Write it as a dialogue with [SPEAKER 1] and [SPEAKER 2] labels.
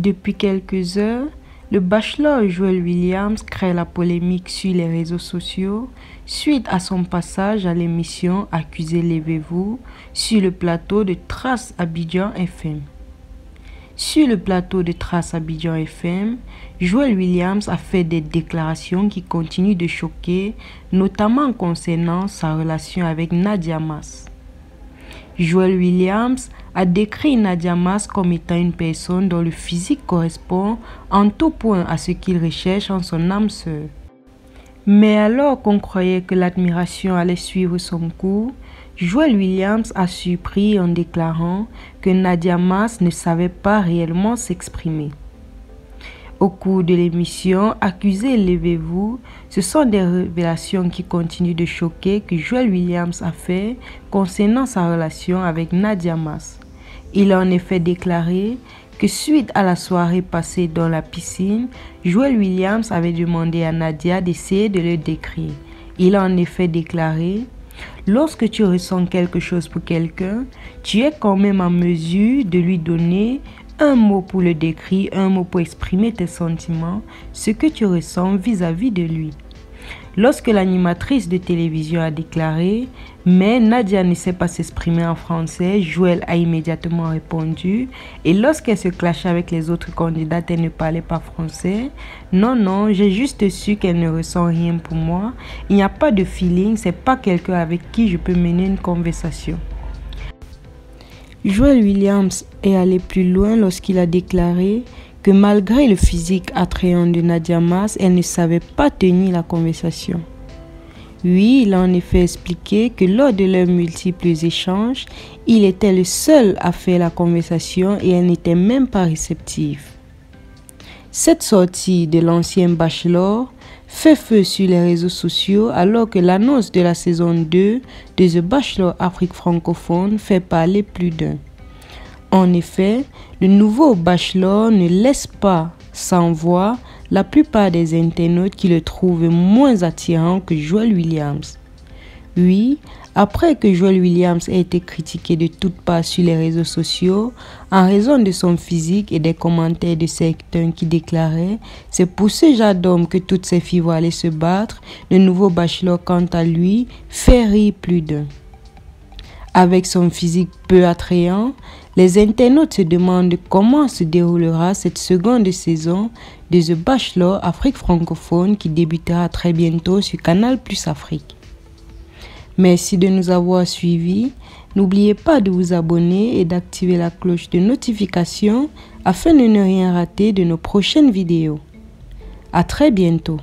[SPEAKER 1] Depuis quelques heures, le bachelor Joel Williams crée la polémique sur les réseaux sociaux suite à son passage à l'émission Accusé levez-vous sur le plateau de Trace Abidjan FM. Sur le plateau de Trace Abidjan FM, Joel Williams a fait des déclarations qui continuent de choquer, notamment concernant sa relation avec Nadia Masse. Joel Williams a décrit Nadia Masse comme étant une personne dont le physique correspond en tout point à ce qu'il recherche en son âme sœur. Mais alors qu'on croyait que l'admiration allait suivre son cours, Joel Williams a surpris en déclarant que Nadia Masse ne savait pas réellement s'exprimer. Au cours de l'émission Accusé levez-vous, ce sont des révélations qui continuent de choquer que Joel Williams a fait concernant sa relation avec Nadia Masse. Il a en effet déclaré que suite à la soirée passée dans la piscine, Joel Williams avait demandé à Nadia d'essayer de le décrire. Il a en effet déclaré: lorsque tu ressens quelque chose pour quelqu'un, tu es quand même en mesure de lui donner un mot pour le décrire, un mot pour exprimer tes sentiments, ce que tu ressens vis-à-vis de lui. Lorsque l'animatrice de télévision a déclaré « Mais Nadia ne sait pas s'exprimer en français », Joel a immédiatement répondu. Et lorsqu'elle se clashait avec les autres candidates, elle ne parlait pas français. « Non, j'ai juste su qu'elle ne ressent rien pour moi. Il n'y a pas de feeling, c'est pas quelqu'un avec qui je peux mener une conversation. » Joel Williams est allé plus loin lorsqu'il a déclaré que malgré le physique attrayant de Nadia Masse, elle ne savait pas tenir la conversation. Oui, il a en effet expliqué que lors de leurs multiples échanges, il était le seul à faire la conversation et elle n'était même pas réceptive. Cette sortie de l'ancien bachelor fait feu sur les réseaux sociaux alors que l'annonce de la saison 2 de The Bachelor Afrique francophone fait parler plus d'un. En effet, le nouveau bachelor ne laisse pas sans voix la plupart des internautes qui le trouvent moins attirant que Joel Williams. Oui, après que Joel Williams ait été critiqué de toutes parts sur les réseaux sociaux en raison de son physique et des commentaires de certains qui déclaraient « C'est pour ce genre d'homme que toutes ces filles vont aller se battre », le nouveau bachelor, quant à lui, fait rire plus d'un. Avec son physique peu attrayant, les internautes se demandent comment se déroulera cette seconde saison de The Bachelor Afrique francophone qui débutera très bientôt sur Canal+ Afrique. Merci de nous avoir suivis. N'oubliez pas de vous abonner et d'activer la cloche de notification afin de ne rien rater de nos prochaines vidéos. À très bientôt.